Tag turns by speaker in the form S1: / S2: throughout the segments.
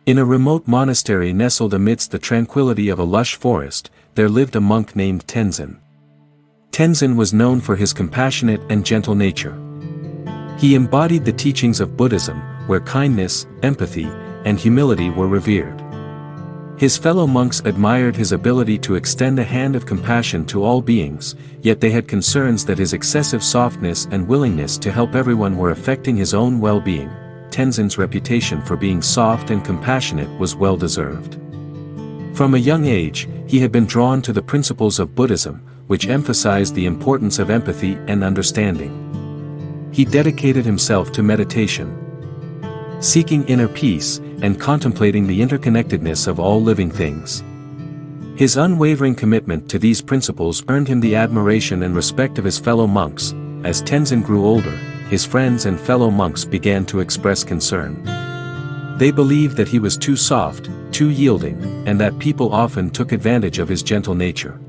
S1: In a remote monastery nestled amidst the tranquility of a lush forest, there lived a monk named Tenzin. Tenzin was known for his compassionate and gentle nature. He embodied the teachings of Buddhism, where kindness, empathy, and humility were revered. His fellow monks admired his ability to extend a hand of compassion to all beings, yet they had concerns that his excessive softness and willingness to help everyone were affecting his own well-being. Tenzin's reputation for being soft and compassionate was well-deserved. From a young age, he had been drawn to the principles of Buddhism, which emphasized the importance of empathy and understanding. He dedicated himself to meditation, seeking inner peace, and contemplating the interconnectedness of all living things. His unwavering commitment to these principles earned him the admiration and respect of his fellow monks. As Tenzin grew older, his friends and fellow monks began to express concern. They believed that he was too soft, too yielding, and that people often took advantage of his gentle nature.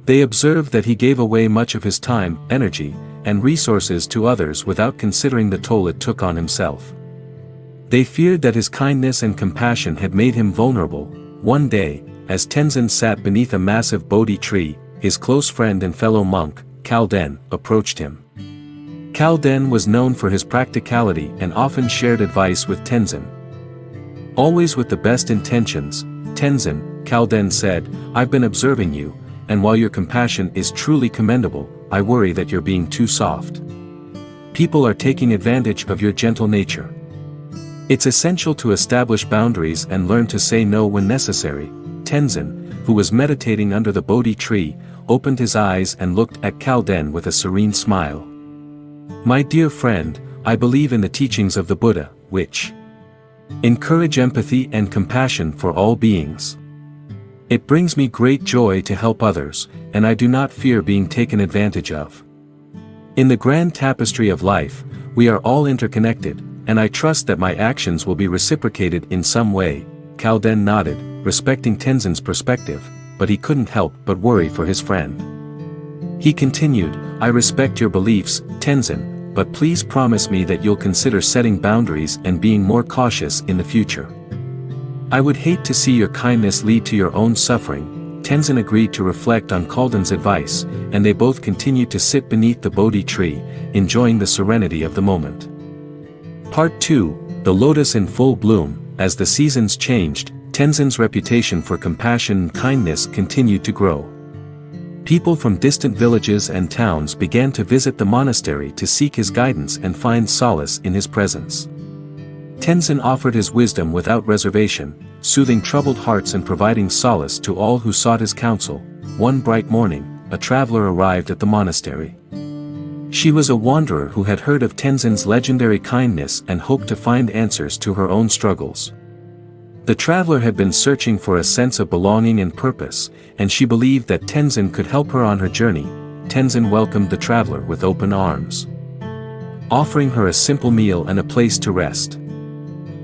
S1: They observed that he gave away much of his time, energy, and resources to others without considering the toll it took on himself. They feared that his kindness and compassion had made him vulnerable. One day, as Tenzin sat beneath a massive Bodhi tree, his close friend and fellow monk, Kalden, approached him. Kalden was known for his practicality and often shared advice with Tenzin. Always with the best intentions, Kalden said, "I've been observing you, and while your compassion is truly commendable, I worry that you're being too soft. People are taking advantage of your gentle nature. It's essential to establish boundaries and learn to say no when necessary." Tenzin, who was meditating under the Bodhi tree, opened his eyes and looked at Kalden with a serene smile. "My dear friend, I believe in the teachings of the Buddha, which encourage empathy and compassion for all beings. It brings me great joy to help others, and I do not fear being taken advantage of. In the grand tapestry of life, we are all interconnected, and I trust that my actions will be reciprocated in some way." Kalden nodded, respecting Tenzin's perspective, but he couldn't help but worry for his friend. He continued, "I respect your beliefs, Tenzin, but please promise me that you'll consider setting boundaries and being more cautious in the future. I would hate to see your kindness lead to your own suffering." Tenzin agreed to reflect on Kalden's advice, and they both continued to sit beneath the Bodhi tree, enjoying the serenity of the moment. Part 2, The Lotus in Full Bloom. As the seasons changed, Tenzin's reputation for compassion and kindness continued to grow. People from distant villages and towns began to visit the monastery to seek his guidance and find solace in his presence. Tenzin offered his wisdom without reservation, soothing troubled hearts and providing solace to all who sought his counsel. One bright morning, a traveler arrived at the monastery. She was a wanderer who had heard of Tenzin's legendary kindness and hoped to find answers to her own struggles. The traveler had been searching for a sense of belonging and purpose, and she believed that Tenzin could help her on her journey. Tenzin welcomed the traveler with open arms, offering her a simple meal and a place to rest.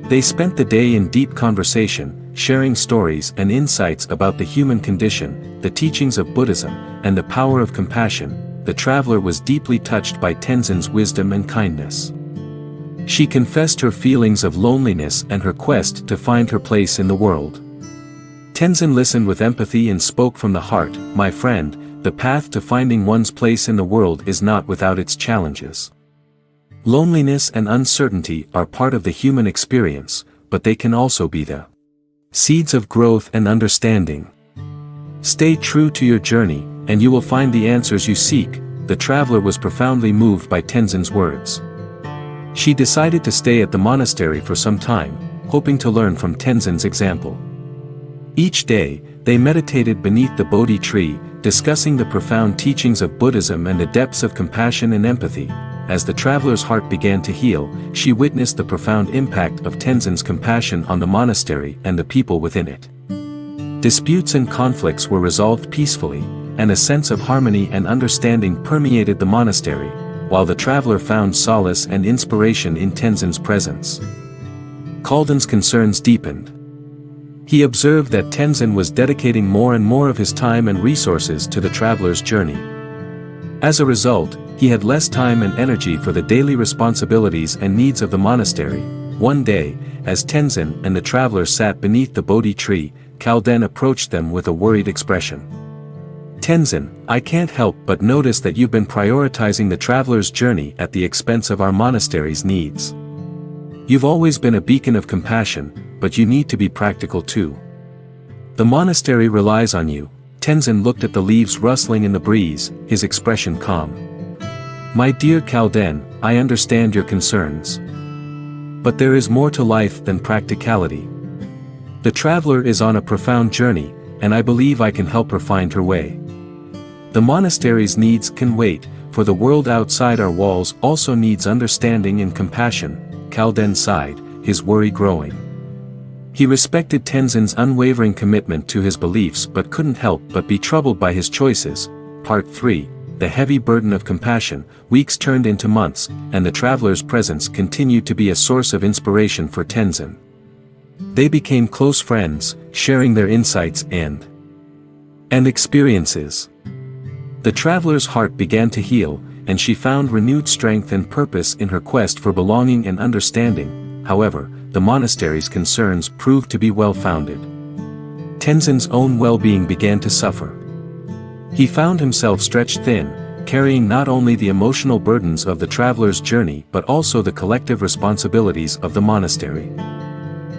S1: They spent the day in deep conversation, sharing stories and insights about the human condition, the teachings of Buddhism, and the power of compassion. The traveler was deeply touched by Tenzin's wisdom and kindness. She confessed her feelings of loneliness and her quest to find her place in the world. Tenzin listened with empathy and spoke from the heart, "My friend, the path to finding one's place in the world is not without its challenges. Loneliness and uncertainty are part of the human experience, but they can also be the seeds of growth and understanding. Stay true to your journey, and you will find the answers you seek." The traveler was profoundly moved by Tenzin's words. She decided to stay at the monastery for some time, hoping to learn from Tenzin's example. Each day, they meditated beneath the Bodhi tree, discussing the profound teachings of Buddhism and the depths of compassion and empathy. As the traveler's heart began to heal, she witnessed the profound impact of Tenzin's compassion on the monastery and the people within it. Disputes and conflicts were resolved peacefully, and a sense of harmony and understanding permeated the monastery, while the traveler found solace and inspiration in Tenzin's presence. Kalden's concerns deepened. He observed that Tenzin was dedicating more and more of his time and resources to the traveler's journey. As a result, he had less time and energy for the daily responsibilities and needs of the monastery. One day, as Tenzin and the traveler sat beneath the Bodhi tree, Kalden approached them with a worried expression. Tenzin, I can't help but notice that you've been prioritizing the traveler's journey at the expense of our monastery's needs. You've always been a beacon of compassion, but you need to be practical too. The monastery relies on you. Tenzin looked at the leaves rustling in the breeze, his expression calm. My dear Kalden, I understand your concerns. But there is more to life than practicality. The traveler is on a profound journey, and I believe I can help her find her way. The monastery's needs can wait, for the world outside our walls also needs understanding and compassion. Kalden sighed, his worry growing. He respected Tenzin's unwavering commitment to his beliefs but couldn't help but be troubled by his choices. Part 3. The heavy burden of compassion. Weeks turned into months, and the traveler's presence continued to be a source of inspiration for Tenzin. They became close friends, sharing their insights and experiences. The traveler's heart began to heal, and she found renewed strength and purpose in her quest for belonging and understanding. However, the monastery's concerns proved to be well-founded. Tenzin's own well-being began to suffer. He found himself stretched thin, carrying not only the emotional burdens of the traveler's journey but also the collective responsibilities of the monastery.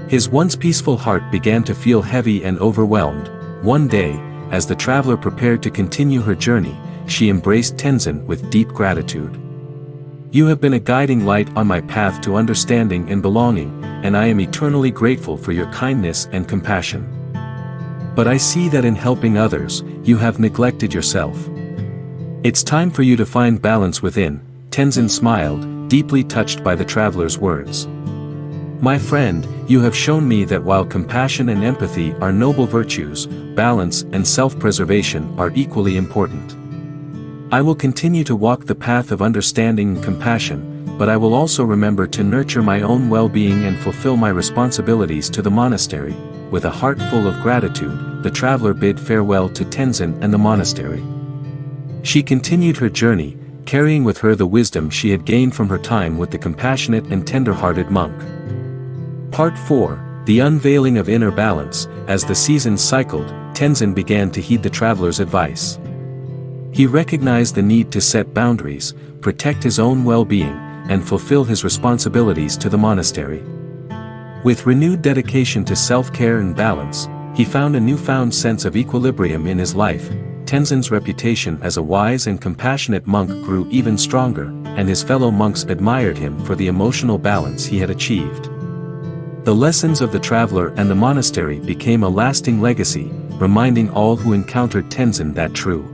S1: His once peaceful heart began to feel heavy and overwhelmed. One day, as the traveler prepared to continue her journey, she embraced Tenzin with deep gratitude. You have been a guiding light on my path to understanding and belonging, and I am eternally grateful for your kindness and compassion. But I see that in helping others, you have neglected yourself. It's time for you to find balance within. Tenzin smiled, deeply touched by the traveler's words. My friend, you have shown me that while compassion and empathy are noble virtues, balance and self-preservation are equally important. I will continue to walk the path of understanding and compassion, but I will also remember to nurture my own well-being and fulfill my responsibilities to the monastery. With a heart full of gratitude, the traveler bid farewell to Tenzin and the monastery. She continued her journey, carrying with her the wisdom she had gained from her time with the compassionate and tender-hearted monk. Part 4. The unveiling of inner balance. As the seasons cycled, Tenzin began to heed the traveler's advice. He recognized the need to set boundaries, protect his own well-being, and fulfill his responsibilities to the monastery. With renewed dedication to self-care and balance, he found a newfound sense of equilibrium in his life. Tenzin's reputation as a wise and compassionate monk grew even stronger, and his fellow monks admired him for the emotional balance he had achieved. The lessons of the traveler and the monastery became a lasting legacy, reminding all who encountered Tenzin that true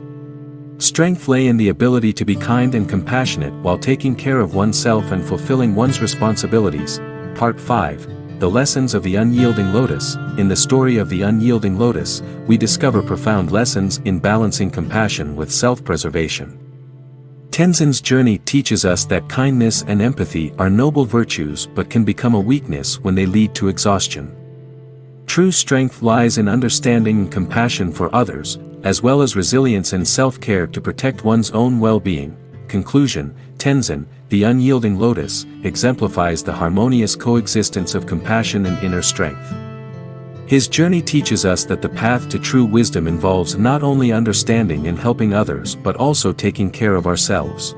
S1: strength lay in the ability to be kind and compassionate while taking care of oneself and fulfilling one's responsibilities. Part 5. The Lessons of the Unyielding Lotus. In the story of the Unyielding Lotus, we discover profound lessons in balancing compassion with self-preservation. Tenzin's journey teaches us that kindness and empathy are noble virtues but can become a weakness when they lead to exhaustion. True strength lies in understanding and compassion for others, as well as resilience and self-care to protect one's own well-being. Conclusion. Tenzin, the Unyielding Lotus, exemplifies the harmonious coexistence of compassion and inner strength. His journey teaches us that the path to true wisdom involves not only understanding and helping others but also taking care of ourselves.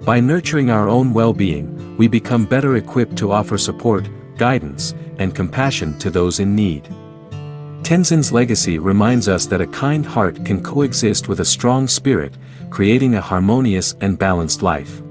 S1: By nurturing our own well-being, we become better equipped to offer support, guidance, and compassion to those in need. Tenzin's legacy reminds us that a kind heart can coexist with a strong spirit, creating a harmonious and balanced life.